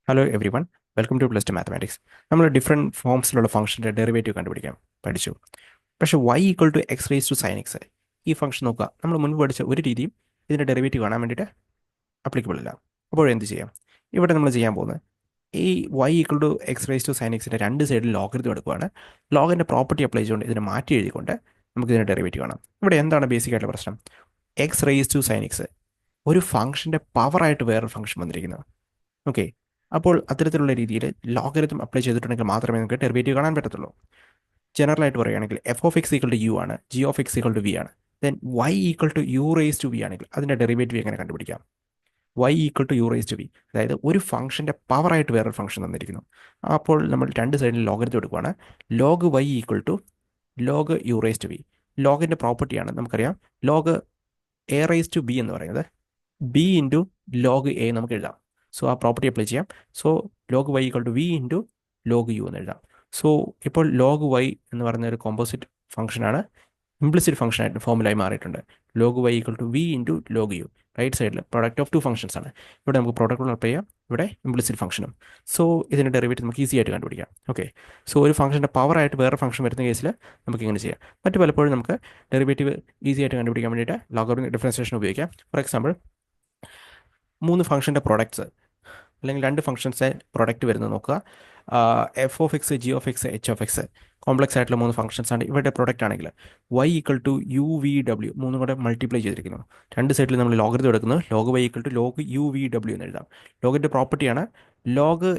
Hello everyone, welcome to plus two mathematics. നമ്മൾ different ഫോംസിലുള്ള ഫംഗ്ഷൻ്റെ ഡെറിവേറ്റീവ് കണ്ടുപിടിക്കാൻ പഠിച്ചു. പക്ഷേ y equal to X raise to sine x ഈ ഫംഗ്ഷൻ നോക്കുക, നമ്മൾ മുൻപ് പഠിച്ച ഒരു രീതിയും ഇതിൻ്റെ ഡെറിവേറ്റീവ് കാണാൻ വേണ്ടിയിട്ട് അപ്ലിക്കബിൾ അല്ല. അപ്പോൾ എന്ത് ചെയ്യാം? ഇവിടെ നമ്മൾ ചെയ്യാൻ പോകുന്നത് ഈ y equal to X raise to sine എക്സിൻ്റെ രണ്ട് സൈഡിൽ ലോഗരിതം എടുക്കുകയാണ്. ലോഗിൻ്റെ പ്രോപ്പർട്ടി അപ്ലൈ ചെയ്തുകൊണ്ട് ഇതിനെ മാറ്റി എഴുതിക്കൊണ്ട് നമുക്ക് ഇതിൻ്റെ ഡെറിവേറ്റീവ് കാണാം. ഇവിടെ എന്താണ് ബേസിക് ആയിട്ടുള്ള പ്രശ്നം? X raise to sine x ഒരു ഫംഗ്ഷൻ്റെ പവറായിട്ട് വേറൊരു ഫംഗ്ഷൻ വന്നിരിക്കുന്നത്. ഓക്കെ, അപ്പോൾ അത്തരത്തിലുള്ള രീതിയിൽ ലോഗരിതം അപ്ലൈ ചെയ്തിട്ടുണ്ടെങ്കിൽ മാത്രമേ നമുക്ക് ഡെറിവേറ്റീവ് കാണാൻ പറ്റത്തുള്ളൂ. ജനറൽ ആയിട്ട് പറയുകയാണെങ്കിൽ F of X equal to U ആണ്, G of X equal to V ആണ്. Then Y equal to U raise to V ആണെങ്കിൽ അതിൻ്റെ ഡെറിവേറ്റീവ് എങ്ങനെ കണ്ടുപിടിക്കാം? Y equal to U raise to V, അതായത് ഒരു ഫംഗ്ഷൻ്റെ പവറായിട്ട് വേറൊരു ഫംഗ്ഷൻ തന്നിരിക്കുന്നു. അപ്പോൾ നമ്മൾ രണ്ട് സൈഡിൽ ലോഗരിതം എടുക്കുകയാണ്. Log Y equal to log U raise to V. ലോഗിൻ്റെ പ്രോപ്പർട്ടിയാണ് നമുക്കറിയാം. Log A raise to B എന്ന് പറയുന്നത് ബി ഇൻറ്റു ലോഗ് എ നമുക്ക് എഴുതാം. സോ ആ പ്രോപ്പർട്ടി അപ്ലൈ ചെയ്യാം. So log Y equal to v into log u എന്ന് എഴുതാം. സോ ഇപ്പോൾ ലോഗ് വൈ എന്ന് പറയുന്ന ഒരു കോമ്പോസിറ്റ് ഫംഗ്ഷനാണ്, ഇംപ്ലിസിറ്റ് ഫംഗ്ഷനായിട്ട് ഫോമിലായി മാറിയിട്ടുണ്ട്. Log Y equal to v into log u. Right സൈഡിൽ പ്രോഡക്റ്റ് ഓഫ് ടു ഫംഗ്ഷൻസ് ആണ്. ഇവിടെ നമുക്ക് പ്രോഡക്റ്റ് അപ്ലൈ ചെയ്യാം, ഇവിടെ ഇംപ്ലിസിറ്റ് ഫംഗ്ഷനും. സോ ഇതിൻ്റെ ഡെറിവേറ്റീവ് നമുക്ക് ഈസി ആയിട്ട് കണ്ടുപിടിക്കാം. ഓക്കെ, സോ ഒരു ഫംഗ്ഷൻ്റെ പവറായിട്ട് വേറെ ഫംഗ്ഷൻ വരുന്ന കേസിൽ നമുക്ക് ഇങ്ങനെ ചെയ്യാം. മറ്റ് പലപ്പോഴും നമുക്ക് ഡെറിവേറ്റീവ് ഈസി ആയിട്ട് കണ്ടുപിടിക്കാൻ വേണ്ടിയിട്ട് ലോഗരിതമിക് ഡിഫറൻസിയേഷൻ ഉപയോഗിക്കാം. ഫോർ എക്സാമ്പിൾ, മൂന്ന് ഫംഗ്ഷൻ്റെ പ്രോഡക്ട്സ് അല്ലെങ്കിൽ രണ്ട് ഫംഗ്ഷൻസ് പ്രൊഡക്റ്റ് വരുന്നത് നോക്കുക. F of x, g of x, h of x complex ആയിട്ടുള്ള മൂന്ന് ഫംഗ്ഷൻസ് ആണ്. ഇവരുടെ പ്രൊഡക്റ്റ് ആണെങ്കിൽ y equal to u v ഡബ്ല്യു, മൂന്നും കൂടെ മൾട്ടിപ്ലൈ ചെയ്തിരിക്കുന്നു. രണ്ട് സൈഡിൽ നമ്മൾ ലോഗരിതം എടുക്കുന്നത് log Y equal to log u v ഡബ്ല്യു എന്ന് എഴുതാം. ലോഗിൻ്റെ പ്രോപ്പർട്ടിയാണ് ലോഗ്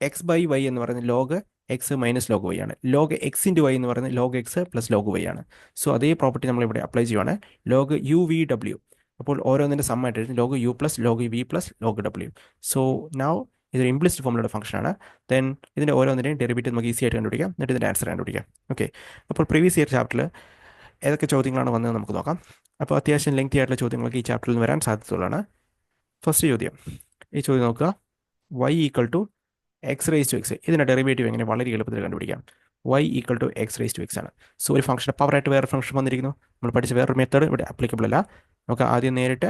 എക്സ് ബൈ വൈ എന്ന് പറയുന്നത് log X minus log y ആണ്. ലോഗ് എക്സ് ഇൻറ്റു വൈ എന്ന് പറയുന്നത് log X plus log y ആണ്. സോ അതേ പ്രോപ്പർട്ടി നമ്മൾ ഇവിടെ അപ്ലൈ ചെയ്യുവാണ്. ലോഗ് യു വി ഡബ്ല്യു, അപ്പോൾ ഓരോന്നിൻ്റെ സമ്മായിട്ട് എഴുതി log u plus log v plus log ഡബ്ല്യു. സോ നൗ ഇതൊരു ഇംപ്ലിസിറ്റ് ഫോമിലുള്ള ഫംഗ്ഷനാണ്. ദെൻ ഇതിൻ്റെ ഓരോന്നിൻ്റെയും ഡെറിവേറ്റീവ് നമുക്ക് ഈസി ആയിട്ട് കണ്ടുപിടിക്കാം, എന്നിട്ട് ഇതിൻ്റെ ആൻസർ കണ്ടുപിടിക്കാം. ഓക്കെ, അപ്പോൾ പ്രീവിയസ് ഇയർ ചാപ്റ്ററിൽ ഏതൊക്കെ ചോദ്യങ്ങളാണ് വന്നത് നമുക്ക് നോക്കാം. അപ്പോൾ അത്യാവശ്യം ലെങ്തി ആയിട്ടുള്ള ചോദ്യങ്ങൾക്ക് ഈ ചാപ്റ്ററിൽ നിന്ന് വരാൻ സാധ്യതയുള്ളതാണ്. ഫസ്റ്റ് ചോദ്യം, ഈ ചോദ്യം നോക്കുക. Y equal to X raise to x, ഇതിൻ്റെ ഡെറിവേറ്റീവ് എങ്ങനെ വളരെ എളുപ്പത്തിൽ കണ്ടുപിടിക്കാം? Y equal to X raise to x ആണ്. സോ ഒരു ഫംഗ്ഷൻ്റെ പവറായിട്ട് വേറെ ഫംഗ്ഷൻ വന്നിരിക്കുന്നു. നമ്മൾ പഠിച്ച വേറൊരു മെത്തേഡ് ഇവിടെ അപ്ലിക്കബിൾ അല്ല. നമുക്ക് ആദ്യം നേരിട്ട്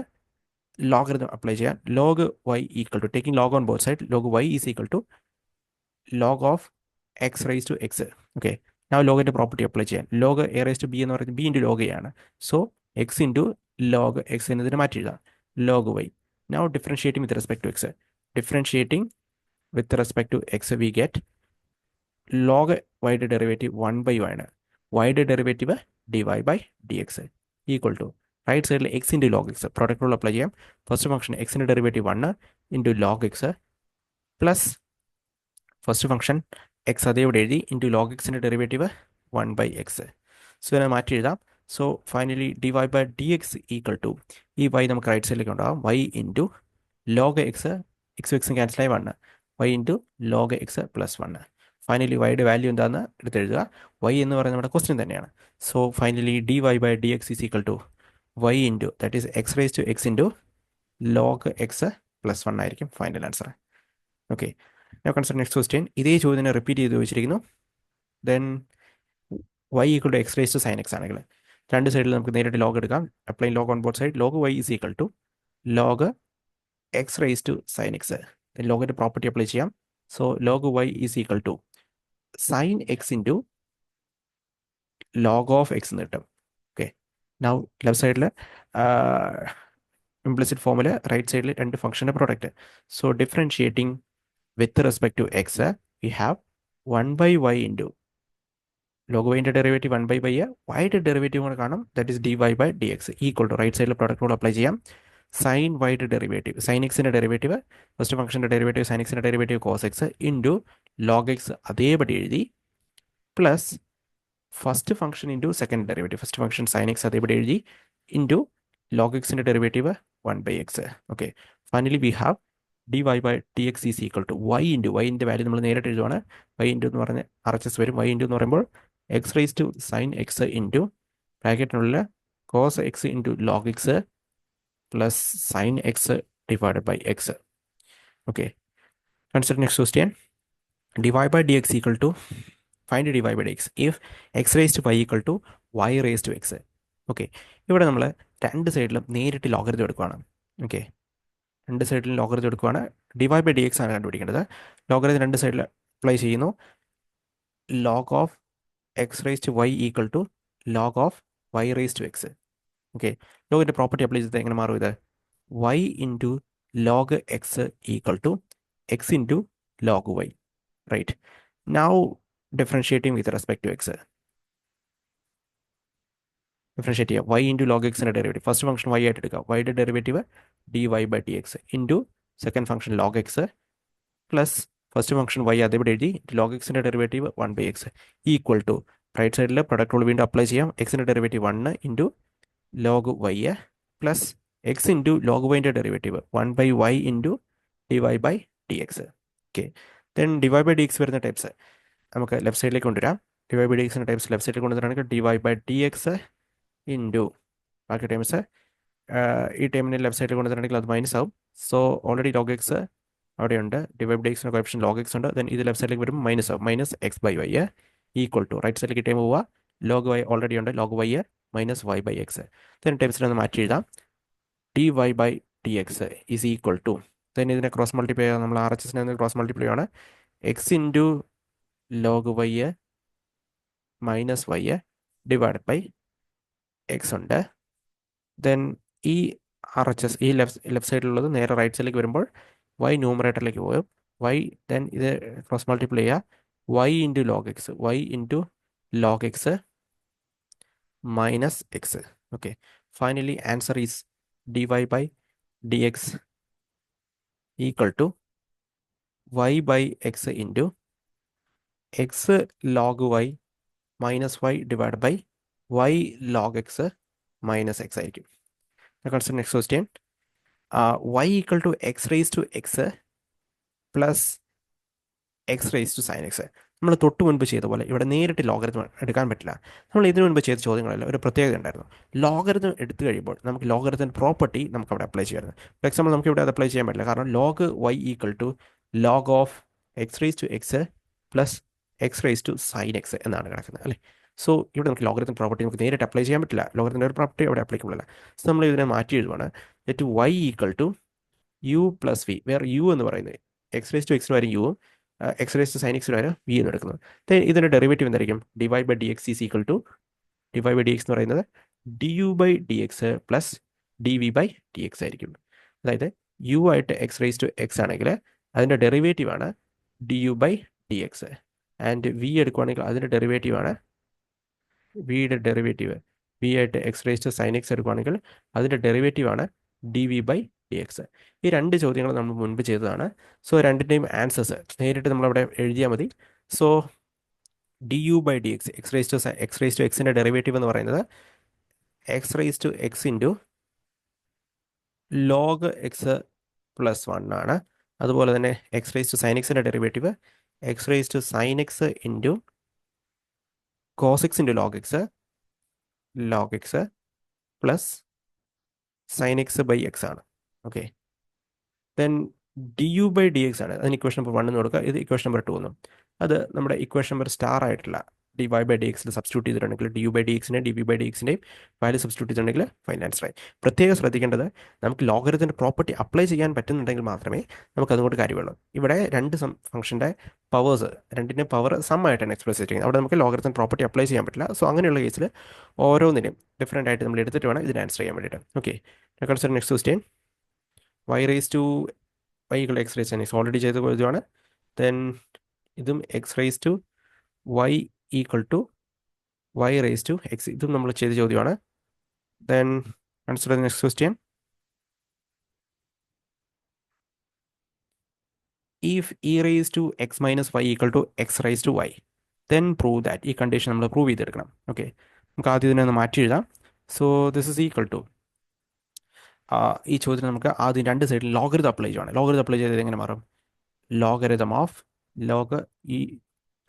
ലോഗരിതം അപ്ലൈ ചെയ്യാം. Log Y equal to taking log on both side, log Y is equal to log of X raise to X. Okay, ഞാൻ ലോഗിൻ്റെ പ്രോപ്പർട്ടി അപ്ലൈ ചെയ്യാം. Log A raise to B എന്ന് പറയുന്നത് ബി ഇൻറ്റു ലോഗ് എ ആണ്. So x into log x എന്നതിന് മാറ്റി എഴുതാം. Log y. Now differentiating with respect to x. Differentiating with respect to x we get log y യുടെ derivative 1/y ആണ്. y യുടെ ഡെറിവേറ്റീവ് dy by dx equal to right സൈഡിൽ X into log X product rule apply ചെയ്യാം. First function എക്സിൻ്റെ derivative 1 into log X plus first function X അതേ ഇവിടെ എഴുതി ഇൻറ്റു ലോഗ് എക്സിൻ്റെ ഡെറിവേറ്റീവ് 1/x. സോ ഇതിനെ മാറ്റി എഴുതാം. So finally dy by dx equal to ഈ y നമുക്ക് റൈറ്റ് സൈഡിലേക്ക് ഉണ്ടാകും. y ഇൻറ്റു ലോഗ് എക്സ്, എക്സും എക്സും ക്യാൻസലായി 1, y into log X plus 1. Finally വൈയുടെ വാല്യൂ എന്താണെന്ന് എടുത്തെഴുതുക. y എന്ന് പറയുന്നത് നമ്മുടെ ക്വസ്റ്റ്യൻ തന്നെയാണ്. So finally dy by dx is equal to y into that is X raise to X into log X plus 1 ആയിരിക്കും final answer. Okay, now consider next question. ഇതേ ചോദ്യം റിപ്പീറ്റ് ചെയ്ത് ചോദിച്ചിരിക്കുന്നു. Then y equal to X raise to sine X ആണെങ്കിൽ രണ്ട് സൈഡിൽ നമുക്ക് നേരിട്ട് ലോഗ് എടുക്കാം. Apply log on both side. Log y is equal to log X raise to sine X. ലോഗിൻ്റെ പ്രോപ്പർട്ടി അപ്ലൈ ചെയ്യാം. So log Y is equal to sine X into log of X എന്ന് കിട്ടും. Okay, now left സൈഡിൽ implicit ഫോമിൽ right സൈഡിൽ രണ്ട് ഫംഗ്ഷൻ്റെ product. So differentiating with respect to X we have 1/y into log വൈൻ്റെ derivative 1/y, വൈയുടെ derivative കൂടെ കാണും, that is dy by dx equal to right സൈഡിൽ പ്രോഡക്റ്റ് റൂൾ അപ്ലൈ ചെയ്യാം. സൈൻ വൈയുടെ ഡെറിവേറ്റീവ്, സൈൻ എക്സിൻ്റെ ഡെറിവേറ്റീവ്, ഫസ്റ്റ് ഫംഗ്ഷൻ്റെ derivative sine എക്സിൻ്റെ derivative cos X into log X അതേപടി എഴുതി plus first function into second derivative, first function sine X അതേപടി എഴുതി ഇൻറ്റു ലോഗ് എക്സിൻ്റെ derivative 1/x. Okay, finally we have dy by dx is equal to y into വൈൻ്റെ value നമ്മൾ നേരിട്ട് എഴുതുവാണ്. y into എന്ന് പറഞ്ഞ് RHS വരും. y ഇൻറ്റു എന്ന് പറയുമ്പോൾ X raise to sine X into ബ്രാക്കറ്റിനുള്ള cos X into log X plus sine X divided by X. Okay, consider next question. dy by dx equal to find dy by dx if X raise to Y equal to Y raise to X. Okay, ഇവിടെ നമ്മൾ രണ്ട് സൈഡിലും നേരിട്ട് logarithm എടുക്കുകയാണ്. Okay, രണ്ട് സൈഡിലും logarithm എടുക്കുവാണ്. D Y by D X ആണ് കണ്ടുപിടിക്കേണ്ടത്. ലോഗറിതം രണ്ട് സൈഡിൽ അപ്ലൈ ചെയ്യുന്നു. Log of X raise to Y equal to log of Y raise to X. Okay, ലോഗിൻ്റെ പ്രോപ്പർട്ടി അപ്ലൈ ചെയ്ത് എങ്ങനെ മാറും ഇത്? Y into log X equal to X into log Y. Right, now differentiating with respect to X. Differentiate ചെയ്യുക. Y into log എക്സിൻ്റെ derivative, first function Y ആയിട്ട് എടുക്കുക. വൈയുടെ derivative d Y by T X into second function log X plus first function Y അതേപോലെ എഴുതി log എക്സിൻ്റെ derivative 1/x equal to right സൈഡിൽ product rule വീണ്ടും അപ്ലൈ ചെയ്യാം. എക്സിൻ്റെ derivative 1 into log Y plus X into log വൈൻ്റെ derivative 1/y into D Y by D X. Okay, then D Y by D X വരുന്ന types നമുക്ക് left സൈഡിലേക്ക് കൊണ്ടുവരാം. D Y by D എക്സിൻ്റെ types left സൈഡിൽ കൊണ്ടുവരാണെങ്കിൽ D Y by D X into ബാക്കി times ഈ ടൈമിന് ലെഫ്റ്റ് സൈഡിൽ കൊണ്ടുവന്നിട്ടുണ്ടെങ്കിൽ അത് മൈനസ് ആവും. സോ ഓൾറെഡി ലോഗ് എക്സ് അവിടെയുണ്ട്, ഡിവൈഡ് ബൈ എക്സിന് കോഫിഷ്യന്റ് ലോഗ് എക്സ് ഉണ്ട്. ദെൻ ഇത് ലെഫ്റ്റ് സൈഡിലേക്ക് വരുമ്പോൾ മൈനസ് ആവും, minus X by Y equal to right സൈഡിലേക്ക് ടൈം പോവുക. ലോഗ് വൈ ഓൾറെഡി ഉണ്ട്, log Y minus Y by X. Then ടൈംസിനൊന്ന് മാറ്റി എഴുതാം. D Y by D X is equal to, then ഇതിനെ ക്രോസ് മൾട്ടിപ്ലൈ ചെയ്യാം. നമ്മൾ ആർ എച്ച് എസിനെ ക്രോസ് മൾട്ടിപ്ലൈ ആണ്. X into log Y minus y divide by x ഉണ്ട്. Then ഈ ആർ എച്ച് എസ് ഈ ലെഫ്റ്റ് സൈഡിലുള്ളത് നേരെ റൈറ്റ് സൈഡിലേക്ക് വരുമ്പോൾ വൈ ന്യൂമറേറ്ററിലേക്ക് പോകും. വൈ ദെൻ ഇത് ക്രോസ് മൾട്ടിപ്ലൈ ചെയ്യുക. Y into log x, y into log X minus x. Okay, finally answer is d Y by D x equal to y by x into x log Y minus y divide by Y log X minus X ആയിരിക്കും. Consider next question. y equal to X raise to X plus X raise to sine X. നമ്മൾ തൊട്ട് മുൻപ് ചെയ്ത പോലെ ഇവിടെ നേരിട്ട് logarithm എടുക്കാൻ പറ്റില്ല. നമ്മൾ ഇതിനു മുൻപ് ചെയ്ത ചോദ്യങ്ങളെല്ലാം ഒരു പ്രത്യേകത ഉണ്ടായിരുന്നു. ലോഗരിതം എടുത്തു കഴിയുമ്പോൾ നമുക്ക് ലോഗരിതം പ്രോപ്പർട്ടി നമുക്ക് അവിടെ അപ്ലൈ ചെയ്യാമായിരുന്നു. ഫോർ എക്സാമ്പിൾ നമുക്ക് ഇവിടെ അത് അപ്ലൈ ചെയ്യാൻ പറ്റില്ല, കാരണം log Y equal to log of X raise to X plus X raise to sine x എന്നാണ് കിടക്കുന്നത് അല്ലേ. സോ ഇവിടെ നമുക്ക് ലോഗരിതം പ്രോപ്പർട്ടി നമുക്ക് നേരിട്ട് അപ്ലൈ ചെയ്യാൻ പറ്റില്ല. ലോഗരിതത്തിൻ്റെ ഒരു പ്രോപ്പർട്ടി അവിടെ അപ്ലിക്കബിൾ അല്ല. സോ നമ്മൾ ഇതിനെ മാറ്റി എഴുതുവാണ്. Let Y equal to U plus V, വേറെ യു എന്ന് പറയുന്നത് എക്സ് റേസ് ടു എക്സിന് വരെ യുവും എക്സ് റേസ് ടു സൈൻ എക്സിന് വരെ വി എന്ന് എടുക്കുന്നത്. ഇതിൻ്റെ ഡെറിവേറ്റീവ് എന്തായിരിക്കും? D Y by D X is equal to D Y by D X എന്ന് പറയുന്നത് D U by D X plus D V by D X ആയിരിക്കും. അതായത് യു ആയിട്ട് എക്സ് റേസ് ടു എക്സ് ആണെങ്കിൽ അതിൻ്റെ ഡെറിവേറ്റീവ് ആണ് d U by D x. And v എടുക്കുവാണെങ്കിൽ അതിൻ്റെ ഡെറിവേറ്റീവ് ആണ് വിയുടെ ഡെറിവേറ്റീവ്. വി ആയിട്ട് x raise to sine x എടുക്കുവാണെങ്കിൽ അതിൻ്റെ ഡെറിവേറ്റീവ് ആണ് d V by D x. ഈ രണ്ട് ചോദ്യങ്ങൾ നമ്മൾ മുൻപ് ചെയ്തതാണ്. സോ രണ്ടിൻ്റെയും ആൻസേഴ്സ് നേരിട്ട് നമ്മളവിടെ എഴുതിയാൽ മതി. So D U by D X, X raise to എക്സിൻ്റെ ഡെറിവേറ്റീവ് എന്ന് പറയുന്നത് X raise to X into log X plus 1 ആണ്. അതുപോലെ തന്നെ എക്സ് റേസ് ടു സൈൻ എക്സിൻ്റെ derivative X raise to sine X into cos X into log X plus sine X by X ആണ്. Okay, then D U by D X ആണ്. അതിന് equation number 1 എന്ന് കൊടുക്കുക, ഇത് ഇക്വേഷൻ നമ്പർ 2 എന്നും. അത് നമ്മുടെ ഇക്വേഷൻ നമ്പർ സ്റ്റാർ ആയിട്ടുള്ള ഡി വൈ ബൈ ഡി എക്സിൽ സബ്സ്റ്റിറ്റ്യൂട്ട് ചെയ്തിട്ടുണ്ടെങ്കിൽ ഡി യു ബൈ ഡി എക്സിൻ്റെ ഡി വി ബൈ ഡി എക്സിൻ്റെയും വാല്യൂ സബ്സ്റ്റിറ്റ്യൂട്ട് ചെയ്തിട്ടുണ്ടെങ്കിൽ ഫൈനൽ ആൻസർ ആയി. പ്രത്യേകം ശ്രദ്ധിക്കേണ്ടത് നമുക്ക് ലോഗരിതത്തിൻ്റെ പ്രോപ്പർട്ടി അപ്ലൈ ചെയ്യാൻ പറ്റുന്നുണ്ടെങ്കിൽ മാത്രമേ നമുക്ക് അതുകൊണ്ട് കാര്യമുള്ളൂ. ഇവിടെ രണ്ട് ഫംഗ്ഷൻ്റെ പവേഴ്സ്, രണ്ടിൻ്റെ പവർ സം ആയിട്ടാണ് എക്സ്പ്രസ് ചെയ്യുന്നത്. അവിടെ നമുക്ക് ലോഗരിതം പ്രോപ്പർട്ടി അപ്ലൈ ചെയ്യാൻ പറ്റില്ല. സോ അങ്ങനെയുള്ള കേസിൽ ഓരോന്നിനും ഡിഫറൻ്റ് ആയിട്ട് നമ്മൾ എടുത്തിട്ട് വേണം ഇതിന് ആൻസർ ചെയ്യാൻ വേണ്ടിയിട്ട്. Okay, consider next question. Y raise to Y equal x raise to x already ചെയ്ത ചോദ്യമാണ്. ദെൻ ഇതും x raise to Y equal to Y raise to x, ഇതും നമ്മൾ ചെയ്ത ചോദ്യമാണ്. Then consider next question. If e raise to X minus Y equal to X raise to y then prove that. ഈ condition നമ്മൾ prove ചെയ്തെടുക്കണം. Okay, നമുക്ക് ആദ്യം ഇതിനെ ഒന്ന് മാറ്റി എഴുതാം. So this is equal to, ഈ ചോദ്യത്തിന് നമുക്ക് ആദ്യം രണ്ട് സൈഡിൽ ലോഗരിതം അപ്ലൈ ചെയ്യുവാണ്. ലോഗരിതം അപ്ലൈ ചെയ്തത് എങ്ങനെ മാറും? Logarithm of log E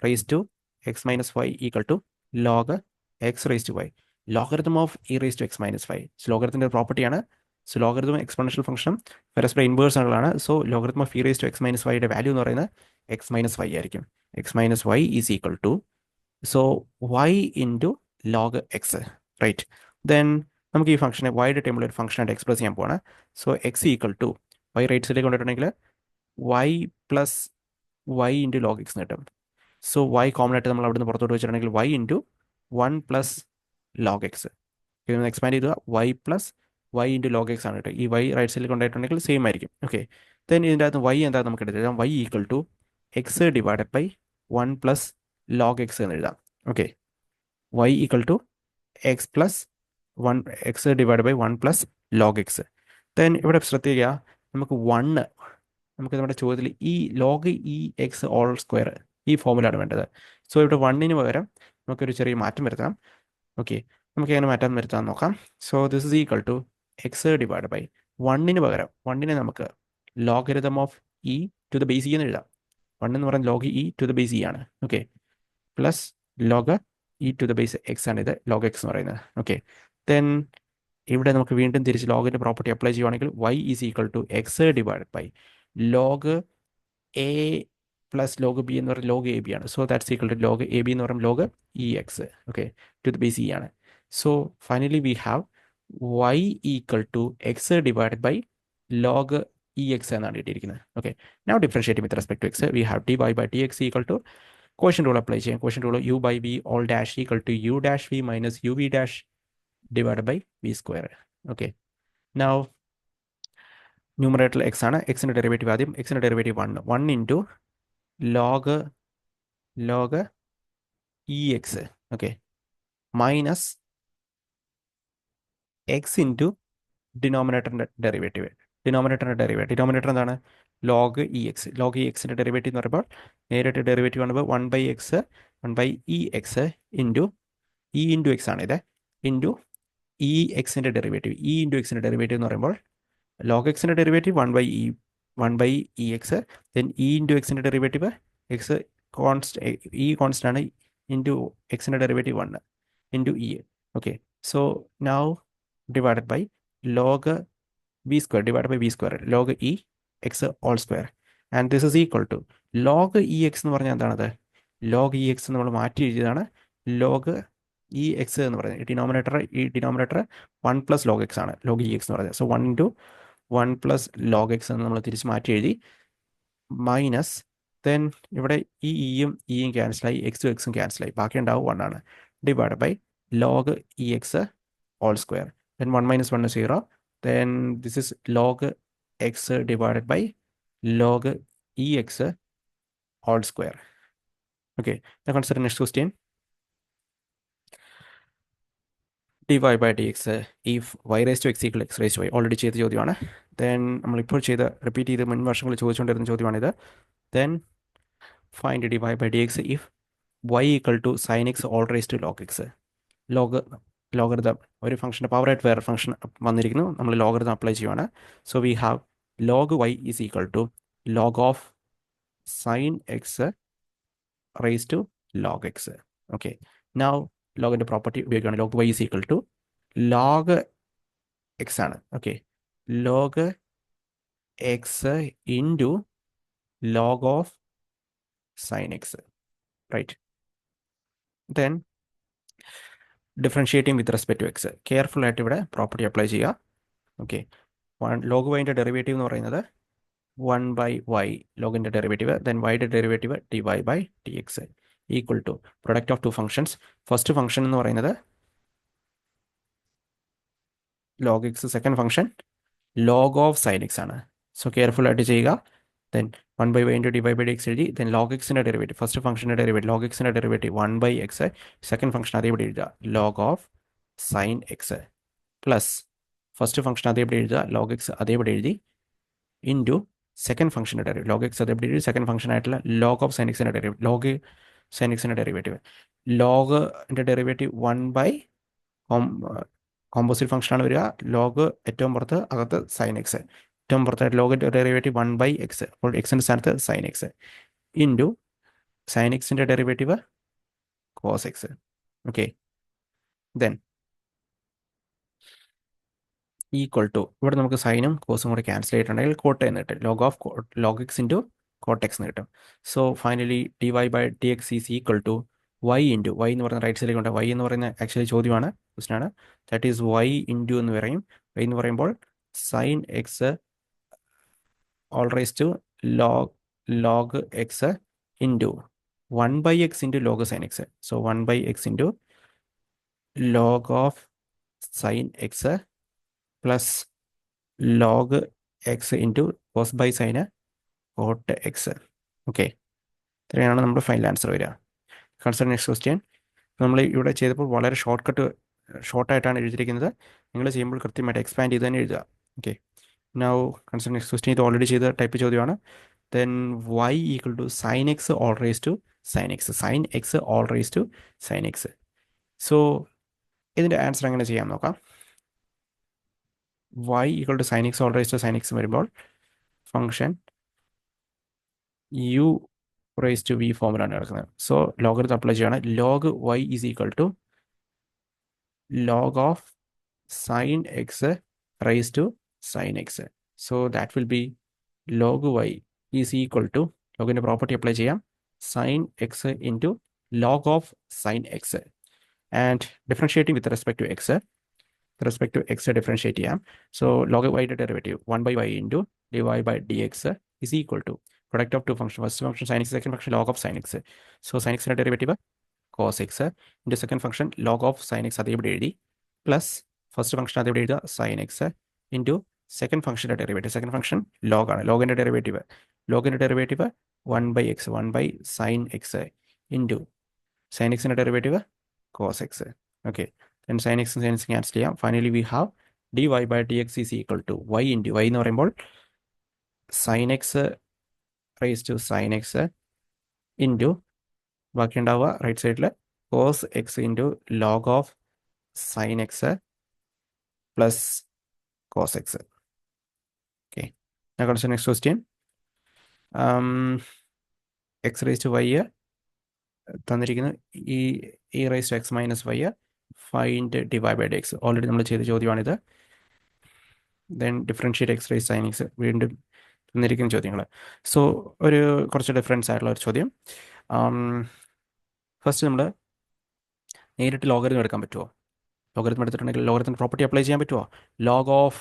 raise to X minus Y equal to log X raise to Y. Logarithm of E raise to X minus Y ലോഗരിതത്തിൻ്റെ പ്രോപ്പർട്ടിയാണ്. സോ ലോഗരിതം എക്സ്പോണൻഷ്യൽ ഫംഗ്ഷനും പരസ്പരം inverse ആണുള്ളതാണ്. So logarithm of E raise to X minus വൈയുടെ value എന്ന് പറയുന്നത് X minus Y ആയിരിക്കും. X minus Y is equal to so y into log x. Right, then നമുക്ക് ഈ ഫംഗ്ഷനെ വൈയുടെ ടേബിളിൽ ഒരു ഫംഗ്ഷനായിട്ട് എക്സ്പ്രസ് ചെയ്യാൻ പോവാണ്. So X equal to Y right സൈഡിലേക്ക് കൊണ്ടിട്ടുണ്ടെങ്കിൽ Y plus Y into log X കിട്ടും. സോ വൈ കോമൺ ആയിട്ട് നമ്മൾ അവിടുന്ന് പുറത്തോട്ട് വെച്ചിട്ടുണ്ടെങ്കിൽ Y into 1 plus log X. ഇതൊന്ന് എക്സ്പാൻഡ് ചെയ്തുക, Y plus Y into log X ആണ് കേട്ടോ. ഈ വൈ റൈറ്റ് സൈഡിൽ കൊണ്ടായിട്ടുണ്ടെങ്കിൽ സെയിം ആയിരിക്കും. ഓക്കെ, ദെൻ ഇതിൻ്റെ അകത്ത് വൈ എന്താ നമുക്ക് എടുത്തെഴുതാം, Y equal to X divided by 1 plus log X എന്ന് എഴുതാം. Okay, y equal to X plus 1 x divide by 1 plus log x. Then ഇവിടെ ശ്രദ്ധിക്കുക, നമുക്ക് നമുക്ക് നമ്മുടെ ചോദ്യത്തിൽ ഈ log e x all square ഈ ഫോമിലാണ് വേണ്ടത്. സോ ഇവിടെ 1ന് പകരം നമുക്കൊരു ചെറിയ മാറ്റം വരുത്താം. ഓക്കെ, നമുക്ക് എങ്ങനെ മാറ്റം വരുത്താൻ നോക്കാം. So this is equal to X divide by 1ന് പകരം 1നെ നമുക്ക് logarithm of E to the base E എന്ന് എഴുതാം. 1 എന്ന് പറയുന്നത് log E to the base E ആണ്. Okay, plus log E to the base X ആണ് ഇത് ലോഗ് എക്സ് എന്ന് പറയുന്നത്. ഓക്കെ, ദെൻ ഇവിടെ നമുക്ക് വീണ്ടും തിരിച്ച് ലോഗിൻ്റെ പ്രോപ്പർട്ടി അപ്ലൈ ചെയ്യുവാണെങ്കിൽ y is equal to X divide by log a plus log b എന്ന് പറയുന്നത് ലോഗ് എ ബി ആണ്. So that's equal to log a b എന്ന് പറയുമ്പോൾ log e x. Okay, to the base E ആണ്. So finally we have y equal to X divide by log e x എന്നാണ് കിട്ടിയിരിക്കുന്നത്. Okay, now differentiate with respect to X we have d Y by T x equal to quotient rule apply ചെയ്യാം. Quotient rule u by v whole dash equal to u dash v minus u v dash divide by v square. Okay, now ന്യൂമറേറ്ററിൽ x ആണ്, എക്സിൻ്റെ derivative ആദ്യം, എക്സിൻ്റെ derivative 1 into log e x. Okay, minus x into ഡിനോമിനേറ്ററിൻ്റെ derivative. Denominator എന്താണ്, log e x. Log e എക്സിൻ്റെ derivative എന്ന് പറയുമ്പോൾ നേരിട്ട് ഡെറിവേറ്റീവ് ആകുമ്പോൾ 1/x into E into x ആണ് ഇത്, ഇൻറ്റു ഇ എക്സിൻ്റെ ഡെറിവേറ്റീവ്. ഇ ഇൻറ്റു എക്സിൻ്റെ ഡെറിവേറ്റീവ് എന്ന് പറയുമ്പോൾ ലോഗ് എക്സിൻ്റെ derivative 1/e x, then e into എക്സിൻ്റെ ഡെറിവേറ്റീവ് എക്സ് കോൺസ്റ്റ് ആണ്, ഇൻറ്റു എക്സിൻ്റെ derivative 1 into e. Okay, so now divided by log v square divide by v square log e x all square. And this is equal to log e x എന്ന് പറഞ്ഞാൽ എന്താണത്, log e X നമ്മൾ മാറ്റി എഴുതിയതാണ് log e x എന്ന് പറയുന്നത്. ഈ denominator 1 plus log X ആണ് ലോഗ് ഇ എക്സ് എന്ന് പറയുന്നത്. So 1 into 1 plus log X എന്ന് നമ്മൾ തിരിച്ച് മാറ്റി എഴുതി, മൈനസ് ദെൻ ഇവിടെ ഈ ഇയും ക്യാൻസലായി, എക്സും എക്സും ക്യാൻസലായി, ബാക്കി ഉണ്ടാവും 1 ആണ്, divide by log e x all square. Then 1 minus 1 0, then this is log x divided by log ex all square. Okay, now consider next question. dy by dx if y raised to x equal x raised to y already ചെയ്ത ചോദ്യമാണ്. Then നമ്മളിപ്പോൾ repeat ചെയ്ത് മുൻ വർഷങ്ങളിൽ ചോദിച്ചുകൊണ്ടിരുന്ന ചോദ്യമാണിത്. Then find dy by dx if y equal to sin x all raised to log x. Logarithm ഒരു ഫംഗ്ഷൻ്റെ പവറായിട്ട് വേറെ ഫംഗ്ഷൻ വന്നിരിക്കുന്നു, നമ്മൾ ലോഗരിതം അപ്ലൈ ചെയ്യുവാണ്. So we have log Y is equal to log of sign x raise to log x. Okay, now ലോഗിൻ്റെ property ഉപയോഗിക്കുകയാണ്. Log Y is equal to log X ആണ്. Okay, log x into log of sign x, right. Then differentiating with respect to x, careful ആയിട്ട് ഇവിടെ property apply ചെയ്യുക. Okay, log വൈൻ്റെ derivative എന്ന് പറയുന്നത് 1/y ലോഗിൻ്റെ ഡെറിവേറ്റീവ്, ദെൻ വൈയുടെ derivative dy by T x equal to product of two functions. First function എന്ന് പറയുന്നത് log x, second function log of sign x ആണ്. സോ കെയർഫുൾ ആയിട്ട് ചെയ്യുക. ദെൻ 1/y ഇൻറ്റു dy ബൈ dx എഴുതി, then log എക്സിൻ്റെ derivative, first ഫംഗ്ഷൻ്റെ derivative log എക്സിൻ്റെ ഡെറിവേറ്റീവ് 1/x, സെക്കൻഡ് ഫംഗ്ഷൻ അതേപടി എഴുതുക log of sign x, plus first function അതേപടി എഴുതുക ലോഗ് എക്സ് അതേപടി എഴുതി, ഇൻറ്റു സെക്കൻഡ് ഫംഗ്ഷൻ്റെ ഡെറിവേറ്റീവ് ലോഗ് എക്സ് അതേപടി എഴുതി, സെക്കൻഡ് ഫംഗ്ഷൻ ആയിട്ടുള്ള ലോഗ് ഓഫ് സൈൻ എക്സിൻ്റെ ഡെറിവേറ്റീവ് ലോഗ് സൈൻ എക്സിൻ്റെ ഡെറിവേറ്റീവ്. ലോഗിൻ്റെ ഡെറിവേറ്റീവ് 1 കോമ്പോസിറ്റ് ഫംഗ്ഷനാണ് വരിക, ലോഗ് ഏറ്റവും പുറത്ത് അകത്ത് സൈൻ എക്സ്, ഏറ്റവും പുറത്തായിട്ട് ലോഗിൻ്റെ ഡെറിവേറ്റീവ് 1/x, അപ്പോൾ എക്സിൻ്റെ സ്ഥാനത്ത് സൈൻ എക്സ്, ഇൻറ്റു സൈൻ എക്സിൻ്റെ derivative cos x. Okay, then equal to ഇവിടെ നമുക്ക് സൈനും കോസും കൂടെ ക്യാൻസൽ ചെയ്തിട്ടുണ്ടെങ്കിൽ കോട്ട് എന്ന് കിട്ടും, log x into cot x എന്ന് കിട്ടും. So finally dy by T x is equal to y into y എന്ന് പറയുന്ന റൈറ്റ് സൈഡിലേക്ക് ഉണ്ട്, y എന്ന് പറയുന്ന ആക്ച്വലി ചോദ്യമാണ്, ക്വസ്റ്റനാണ്. ദാറ്റ് ഈസ് y ഇൻറ്റു എന്ന് പറയും. y എന്ന് പറയുമ്പോൾ sine x all raised to log x into 1 by x into log sin x. So 1 by x into log of sin x plus log x into cos by sin cot x. Okay, ഇത്രയാണ് നമ്മുടെ final answer വരിക. Consider next question. നമ്മൾ ഇവിടെ ചെയ്തപ്പോൾ വളരെ ഷോർട്ടായിട്ടാണ് എഴുതിയിരിക്കുന്നത്. നിങ്ങൾ ചെയ്യുമ്പോൾ കൃത്യമായിട്ട് എക്സ്പാൻഡ് ചെയ്ത് തന്നെ എഴുതുക. Okay, now consider next question. ഇത് ഓൾറെഡി ചെയ്ത ടൈപ്പ് ചോദ്യമാണ്. Then y equal to sine x all raise to sine x, sine x all raise to sine x. So ഇതിൻ്റെ ആൻസർ എങ്ങനെ ചെയ്യാൻ നോക്കാം. y equal to sine x all raise to sine x വരുമ്പോൾ function u raise to v ഫോമിലാണ് കിടക്കുന്നത്. So logarithm apply ചെയ്യണം. Log y is equal to log of sin x raised to sin x. So that will be log y is equal to, log in property apply ചെയ്യാം, sin x into log of sin x, and differentiating with respect to x, differentiate ചെയ്യാം. So log y derivative 1 by y into dy by dx is equal to product of two functions, first function sin x, second function log of sin x. So sin x derivative cos x into second function log of sin x അതേപടി എഴുതി, plus first function അതേപടി എഴുതുക sin x into second ഫംഗ്ഷൻ്റെ derivative, second function ലോഗാണ്, ലോഗിൻ്റെ derivative 1 by x, 1 by sin x into sin x derivative cos x. Okay, then sin x sin x cancel ചെയ്യാം. Finally we have dy by dx is equal to y into y എന്ന് പറയുമ്പോൾ sin x raise to sin x into ബാക്കി ഉണ്ടാവുക right സൈഡിൽ cos X into log of sign x plus cos x. Okay, next question. X raise to y തന്നിരിക്കുന്നു, e raise to X minus y, find dy by D x. Already നമ്മൾ ചെയ്ത ചോദ്യമാണിത്. Then differentiate x raise sine x, വീണ്ടും തന്നിരിക്കുന്ന ചോദ്യങ്ങൾ. So ഒരു കുറച്ച് difference ആയിട്ടുള്ള ഒരു ചോദ്യം. ഫസ്റ്റ് നമ്മൾ നേരിട്ട് ലോഗരിതം എടുക്കാൻ പറ്റുമോ? ലോഗരിതം എടുത്തിട്ടുണ്ടെങ്കിൽ ലോഗരിതം പ്രോപ്പർട്ടി അപ്ലൈ ചെയ്യാൻ പറ്റുമോ? ലോഗ് ഓഫ്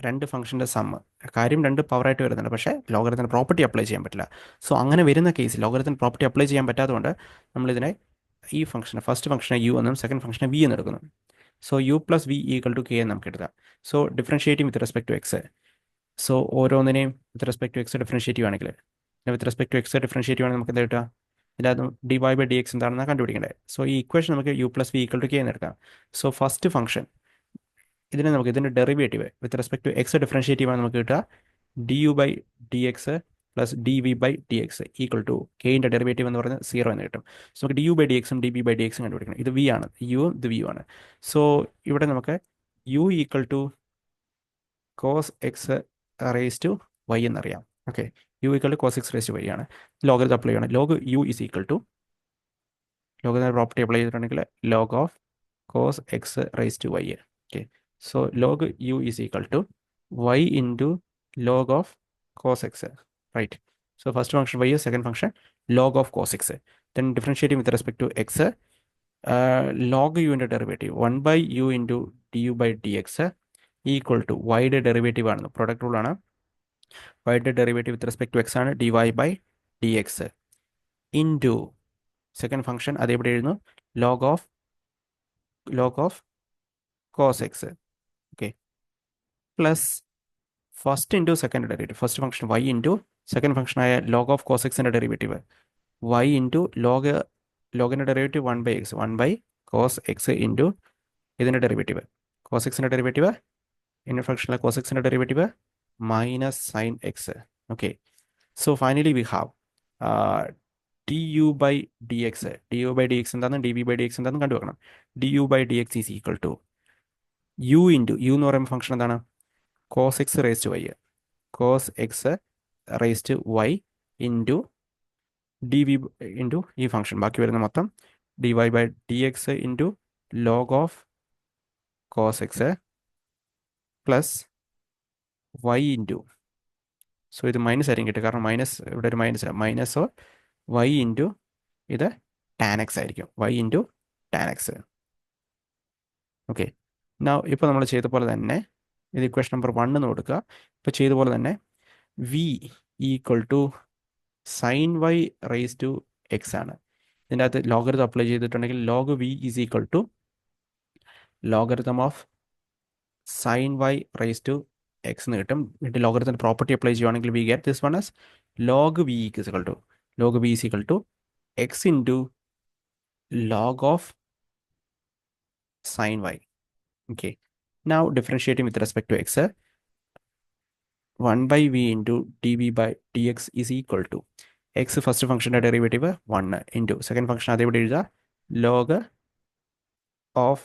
രണ്ട് ഫംഗ്ഷൻ്റെ സമ്മ്, കാര്യം രണ്ട് പവറായിട്ട് വരുന്നുണ്ട്, പക്ഷേ ലോഗരിതത്തിന് പ്രോപ്പർട്ടി അപ്ലൈ ചെയ്യാൻ പറ്റില്ല. സോ അങ്ങനെ വരുന്ന കേസിൽ ലോഗരിതത്തിന് പ്രോപ്പർട്ടി അപ്ലൈ ചെയ്യാൻ പറ്റാത്തതുകൊണ്ട് നമ്മളിതിനെ ഈ ഫംഗ്ഷനെ, ഫസ്റ്റ് ഫംഗ്ഷനെ യു എന്നും സെക്കൻഡ് ഫംഗ്ഷനെ വി എന്ന് എടുക്കുന്നു. So u plus v equal to k എന്ന് നമുക്ക് എടുക്കാം. So differentiating with respect to x. So ഓരോന്നിനെയും with respect to x differentiative ആണെങ്കിൽ, with respect to x differentiative ആണെങ്കിൽ നമുക്ക് എന്താ കിട്ടുക? ഇതിനകത്ത് dy ബൈ ഡി എക്സ് എന്താണെന്ന് കണ്ടുപിടിക്കേണ്ടത്. സോ ഈ ഇക്വേഷൻ നമുക്ക് u plus v equal to k എന്ന് എടുക്കാം. സോ ഫസ്റ്റ് ഫംഗ്ഷൻ ഇതിനെ നമുക്ക് ഇതിൻ്റെ derivative with respect to x differentiative ആണ് നമുക്ക് കിട്ടുക d U by D X plus D V by D x equal to കെയിൻ്റെ ഡെറിവേറ്റീവ് എന്ന് പറയുന്നത് 0 എന്ന് കിട്ടും. സോ നമുക്ക് ഡി യു ബൈ ഡി എക്സും ഡി ബി ബൈ ഡി എക്സും കണ്ടുപിടിക്കണം. ഇത് വി ആണ്, യുവും ഇത് വിയും ആണ്. സോ ഇവിടെ നമുക്ക് u equal to cos x raise to y എന്നറിയാം. Okay, u equal to cos x raise to y ആണ്. ലോഗരിതം അപ്ലൈ ചെയ്യണം. Log u is equal to, logarithm property apply ചെയ്തിട്ടുണ്ടെങ്കിൽ log of cos x raise to y. Okay, so log u is equal to y into log of cos x, right. So first function y, second function log of cos x. Then differentiating with respect to x, log യുവിൻ്റെ derivative 1 by u into d U by D x equal to വൈയുടെ derivative ആണ്, product rule ആണ്. വൈയുടെ derivative with respect to x ആണ് d Y by D X into second function അതേപടി എഴുതുന്നു log of cos x. Okay, plus first into second derivative, first function y into second ഫംഗ്ഷനായ log of cos എക്സിൻ്റെ derivative y into ലോഗിൻ്റെ derivative 1 by x, 1 by cos X into ഇതിൻ്റെ derivative cos എക്സിൻ്റെ derivative ഇന്ന ഫംഗ്ഷനിലെ cos എക്സിൻ്റെ derivative minus sine x. Okay, so finally we have d U by D x. D U by D x എന്താണെന്ന് d b by D x എന്താണെന്ന് കണ്ടുവെക്കണം. D U by D X is equal to u into u എന്ന് പറയുമ്പോൾ function എന്താണ്? Cos x raise to y, cos x raise to y into d v into ഈ function ബാക്കി വരുന്ന മൊത്തം d Y by D X into log of cos x plus Y into, so ഇത് minus ആയിരിക്കും കിട്ടുക, കാരണം minus ഇവിടെ ഒരു മൈനസ് വൈ ഇൻറ്റു ഇത് ടാൻ എക്സ് ആയിരിക്കും, y into tan x. Okay, ഇപ്പോൾ നമ്മൾ ചെയ്ത പോലെ തന്നെ ഇത് ഇക്വേഷൻ നമ്പർ 1 എന്ന് കൊടുക്കുക. ഇപ്പോൾ ചെയ്ത പോലെ തന്നെ v equal to sine y raise to x ആണ്. ഇതിൻ്റെ അകത്ത് ലോഗരിതം അപ്ലൈ ചെയ്തിട്ടുണ്ടെങ്കിൽ log v is equal to logarithm of sine y raise to x എന്ന് കിട്ടും. വീണ്ടും ലോഗരിതത്തിൻ്റെ പ്രോപ്പർട്ടി അപ്ലൈ ചെയ്യുവാണെങ്കിൽ we get this one as log v equal to log v is equal to X into log of sine y. Okay. Now differentiating with respect to x, 1 by v into dv by dx is equal to x first function derivative 1 into second function അതേപോലെ എഴുതുക log of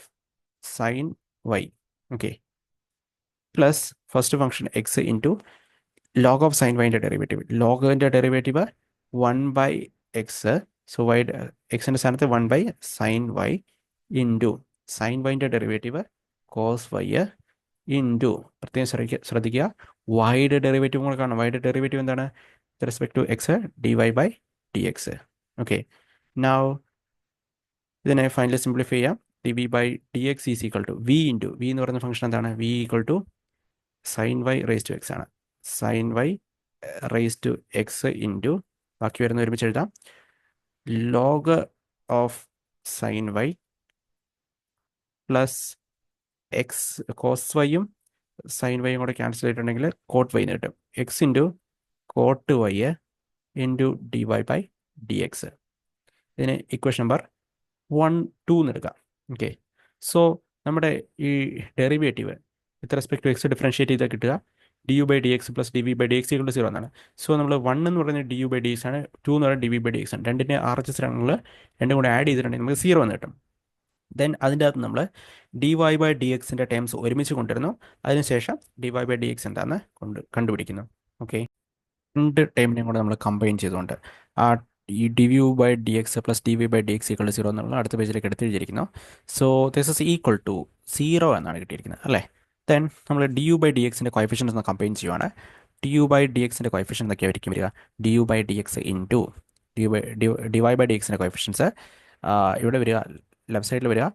sin y. Okay. Plus first function x into log of sin y ന്റെ derivative. ലോഗിൻ്റെ derivative 1 by x. So y എക്സിൻ്റെ സ്ഥാനത്ത് 1 by sin y into sin y ന്റെ derivative cos y into പ്രത്യേകം ശ്രദ്ധിക്കുക വൈയുടെ ഡെറിവേറ്റീവ് കൂടെ കാണാം. വൈയുടെ ഡെറിവേറ്റീവ് എന്താണ്? With respect to x d Y by D X. Okay. Now ഇതിനെ ഫൈനലി സിംപ്ലിഫൈ ചെയ്യാം. D V by D X is equal to v into v എന്ന് പറയുന്ന ഫംഗ്ഷൻ എന്താണ്? V equal to sine y raise to x ആണ്. Sine y raise to X into ബാക്കി വരുന്ന ഒരുമിച്ച് എഴുതാം log of sine y plus x cos വൈയും sine വൈയും കൂടെ ക്യാൻസൽ ചെയ്തിട്ടുണ്ടെങ്കിൽ കോട്ട് വൈ എന്ന് കിട്ടും. X into cot y into D Y by D x. ഇതിന് ഇക്വേഷൻ നമ്പർ 1, 2 എന്ന് എടുക്കാം. ഓക്കെ. സോ നമ്മുടെ ഈ derivative with respect to X differentiate ചെയ്താൽ കിട്ടുക d U by D X plus D V by D x equal to 0 എന്നാണ്. So നമ്മൾ 1 എന്ന് പറയുന്നത് D U by D X ആണ്, 2 എന്ന് പറയുന്നത് d V by D X ആണ്. രണ്ടിൻ്റെ ആർ എച്ച് എസ് ഞങ്ങൾ രണ്ടും കൂടെ ആഡ് ചെയ്തിട്ടുണ്ടെങ്കിൽ നമുക്ക് 0 എന്ന് കിട്ടും. ദെൻ അതിൻ്റെ അകത്ത് നമ്മൾ ഡി വൈ ബൈ ഡി എക്സിൻ്റെ ടേംസ് ഒരുമിച്ച് കൊണ്ടുവരുന്നു. അതിനുശേഷം d Y by D x എന്താണെന്ന് കണ്ടുപിടിക്കുന്നു. ഓക്കെ. രണ്ട് ടേമിനെയും കൂടെ നമ്മൾ കമ്പൈൻ ചെയ്തുകൊണ്ട് ആ ഈ d V by D X plus D V by D x equal to 0 എന്നുള്ള അടുത്ത പേജിലേക്ക് എടുത്ത് എഴുതിയിരിക്കുന്നു. So this is equal to 0 എന്നാണ് കിട്ടിയിരിക്കുന്നത് അല്ലേ. ദെൻ നമ്മൾ ഡി യു ബൈ ഡി എക്സിൻ്റെ കോയഫിഷ്യൻസ് ഒന്ന് കമ്പൈൻ ചെയ്യുവാണ്. ഡി യു ബൈ ഡി എക്സിൻ്റെ കോയഫിഷ്യൻ എന്തൊക്കെയായിരിക്കും വരിക? D U by D X into D Y by D എക്സിൻ്റെ കോയഫിഷ്യൻസ് ഇവിടെ വരിക ലെഫ്റ്റ് സൈഡിൽ വരിക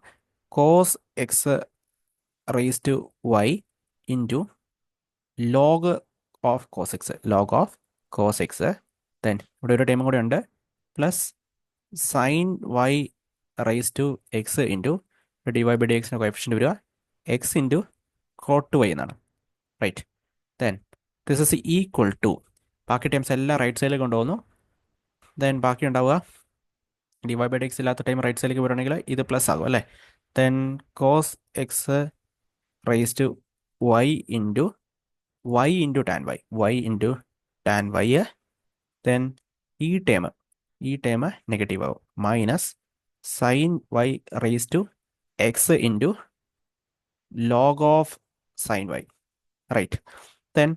cos x raise to y into log of cos x log of cos x. Then ഇവിടെ ഒരു ടൈമും കൂടെ ഉണ്ട് plus sine y raise to X into D Y by D എക്സിൻ്റെ കോയഫിഷ്യൻ്റ് വരിക എക്സ് ഇൻറ്റു കോട്ട് വൈ എന്നാണ്. Right. Then this is equal to ബാക്കി terms എല്ലാം റൈറ്റ് സൈഡിലേക്ക് കൊണ്ടുപോകുന്നു. ദെൻ ബാക്കി ഉണ്ടാവുക d Y by D x ഇല്ലാത്ത ടൈം റൈറ്റ് സൈഡിലേക്ക് വരണമെങ്കിൽ ഇത് പ്ലസ് ആകും അല്ലേ. Then cos x raise to y into tan y into tan y. Then ഈ ടേം നെഗറ്റീവ് ആവും minus sine y raise to X into log of sine y. Right. Then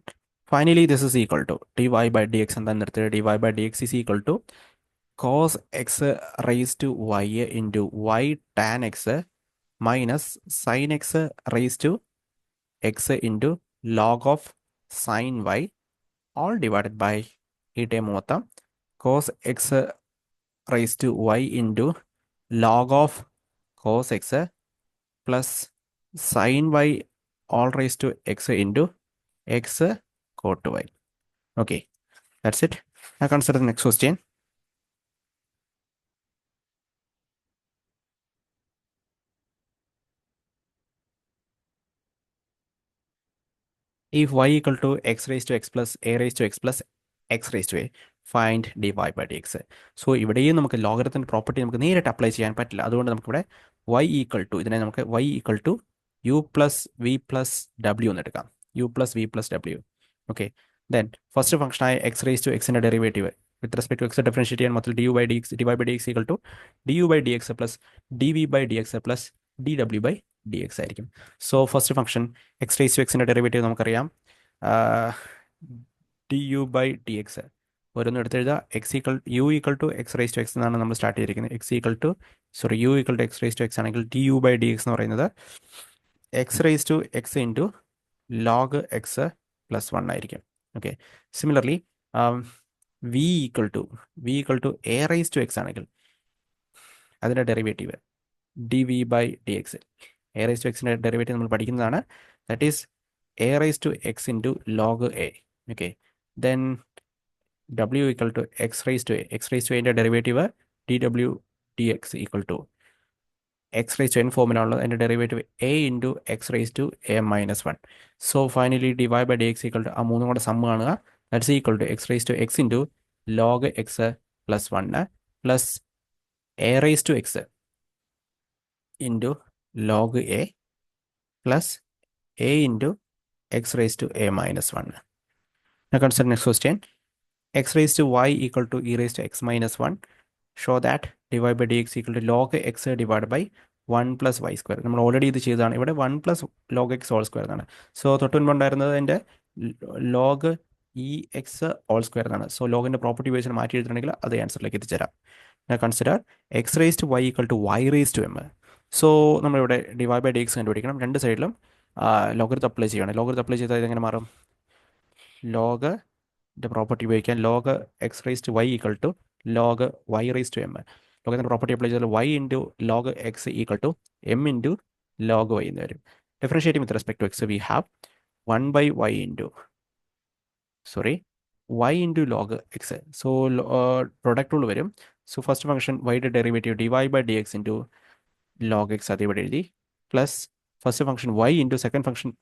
finally this is equal to d Y by D x എന്താണെന്ന് എടുത്തത് d Y by D X is equal to cos x raise to y into y tan x minus sine x raise to X into log of sine y all divided by ഈ time മൊത്തം cos x raise to y into log of cos x plus sine y all raise to X into x cot y. Okay, that's it. Now consider the next question. If y equal to x raised to x plus a raised to x plus x raised to a, find dy by dx. So ഇവിടെയും നമുക്ക് ലോഗരിതത്തിൻ്റെ property നമുക്ക് നേരിട്ട് apply ചെയ്യാൻ പറ്റില്ല. അതുകൊണ്ട് നമുക്കിവിടെ y equal to ഇതിനെ നമുക്ക് y equal to U plus v plus ഡബ്ല്യു എന്ന് എടുക്കാം. യു പ്ലസ് വി പ്ലസ് ഡബ്ല്യു. ഓക്കെ. ദെൻ ഫസ്റ്റ് ഫംഗ്ഷനായ എക്സ് റേസ് ടു എക്സിൻ്റെ derivative with respect to X differentiate ചെയ്യാൻ മൊത്തം d U by D x equal to d U by D X plus D V by D X plus d ഡബ്ല്യു by D X ആയിരിക്കും. So first function x raise to എക്സിൻ്റെ derivative നമുക്കറിയാം d U by D x. ഓരോന്നും എടുത്തെഴുതുക. U equal to X raise to x എന്നാണ് നമ്മൾ start ചെയ്തിരിക്കുന്നത്. U equal to X raise to x ആണെങ്കിൽ d U by D X എന്ന് പറയുന്നത് X raise to X into log X plus 1 ആയിരിക്കും. Okay. Similarly v equal to a raise to x ആണെങ്കിൽ അതിൻ്റെ derivative d V by D x. A raise to എക്സിൻ്റെ derivative നമ്മൾ പഠിക്കുന്നതാണ്. That is a raise to X into log A. Okay. then w equal to x raised to a. X raised to a ന്റെ derivative dw dx equal to x raised to n ഫോമിലുള്ള അതിൻ്റെ derivative a into x raise to a minus one. So finally d y by D x equal to ആ മൂന്നും കൂടെ sum കാണുക. That's equal to X raise to X into log X plus one plus a raise to X into log a plus a into x raise to a minus one. Now consider next question. X raised to y equal to e raised to x minus 1. Show that dy by dx equal to log x divided by 1 plus y square. നമ്മൾ already ഇത് ചെയ്തതാണ്. ഇവിടെ 1 plus log x whole square എന്നാണ്. So തൊട്ട് മുൻപ് ഉണ്ടായിരുന്നത് എൻ്റെ log e x whole square എന്നാണ്. സോ ലോഗിൻ്റെ പ്രോപ്പർട്ടി ഉപയോഗിച്ച് മാറ്റി എഴുതുന്നുണ്ടെങ്കിൽ അത് ആൻസറിലേക്ക് എത്തിച്ചേരാം. ഞാൻ consider x raise to Y equal to Y raise to m. So നമ്മളിവിടെ ഡിവൈഡ് ബൈ ഡി എക്സ് കണ്ടുപിടിക്കണം. രണ്ട് സൈഡിലും ലോഗരിതം അപ്ലൈ ചെയ്യണം. ലോഗരിതം അപ്ലൈ ചെയ്താൽ ഇതെങ്ങനെ മാറും? ലോഗ് പ്രോപ്പർട്ടി ഉപയോഗിക്കാൻ log X raise to Y equal to log y raise to m. ലോഗത്തിൻ്റെ പ്രോപ്പർട്ടി അപ്ലൈ ചെയ്താൽ y into log X equal to m into log y എന്ന് വരും. Differentiating with respect to X we have 1 by y into y into log x. So product rule വരും. So first function വൈയുടെ derivative d Y by D X into log x അത് ഇവിടെ എഴുതി plus first function y into second function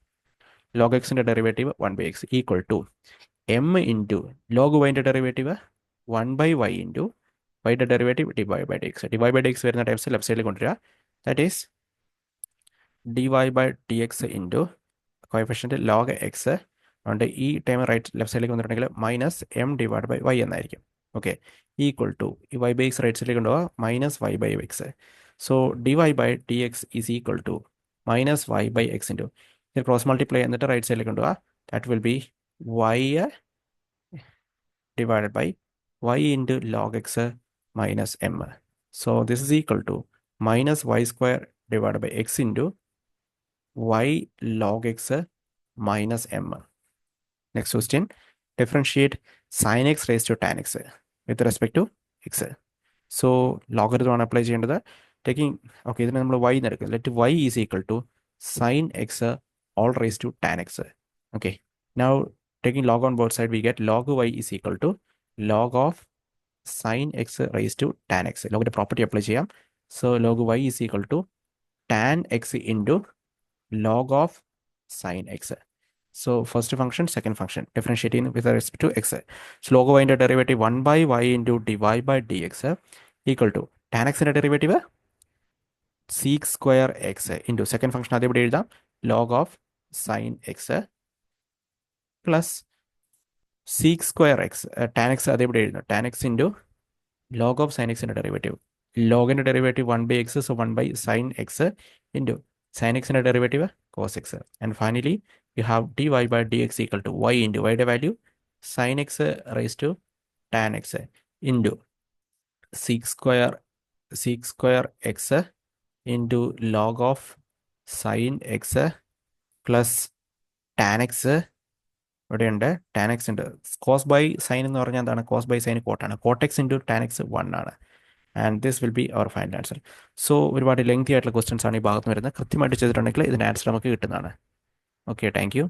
log എക്സിൻ്റെ derivative 1 by x equal to m into log വൈൻ്റെ derivative 1 by y into വൈയുടെ derivative dy by D x. Dy by D X വരുന്ന times left സൈഡിൽ കൊണ്ടുവരിക. That is dy by D X into coefficient log x അതുകൊണ്ട് ഈ time right left സൈഡിലേക്ക് വന്നിട്ടുണ്ടെങ്കിൽ minus m divide by y എന്നായിരിക്കും. Okay, equal to ഈ y by x right സൈഡിലേക്ക് കൊണ്ടുപോകുക minus Y by x. So dy by D X is equal to minus Y by x into ഇത് cross multiply എന്നിട്ട് right സൈഡിലേക്ക് കൊണ്ടുപോകുക. That will be y divided by y into log x minus m. So this is equal to minus y square divided by x into y log x minus m. Next question, differentiate sin x raised to tan x with respect to x. So logarithm ആണ് apply ചെയ്യേണ്ടത്. Taking okay ഇതിന് നമ്മൾ y എടുക്കുക. Let y is equal to sine x all raise to tan x. Okay, now taking log on both sides, we get log y is equal to log of sin x raised to tan x. Log the property apply ചെയ്യാം. So log y is equal to tan x into log of sin x. So first function, second function, differentiating with respect to x. So log y into derivative 1 by y into dy by dx equal to tan x into derivative sec square x into second function അതേപടി എഴുതാം log of sin x plus sec square x tan x അതേപോലെ എഴുതുന്നു tan x into log of sin എക്സിൻ്റെ derivative. ലോഗിൻ്റെ derivative 1 by x, so 1 by sin X into sign എക്സിൻ്റെ derivative cos x. And finally you have d Y by D x equal to y into വൈയുടെ value sin x raise to tan x into sec square x into log of sign x plus tan x ഇവിടെയുണ്ട് tan x ഉണ്ട്. Cos by sin എന്ന് പറഞ്ഞാൽ എന്താണ്? Cos by sin കോട്ടാണ്. Cot x into tan x 1 ആണ്. And this will be our final answer. So ഒരുപാട് lengthy ആയിട്ടുള്ള questions ആണ് ഈ ഭാഗത്ത് വരുന്നത്. കൃത്യമായിട്ട് ചെയ്തിട്ടുണ്ടെങ്കിൽ ഇതിൻ്റെ ആൻസർ നമുക്ക് കിട്ടുന്നതാണ്. Okay, thank you.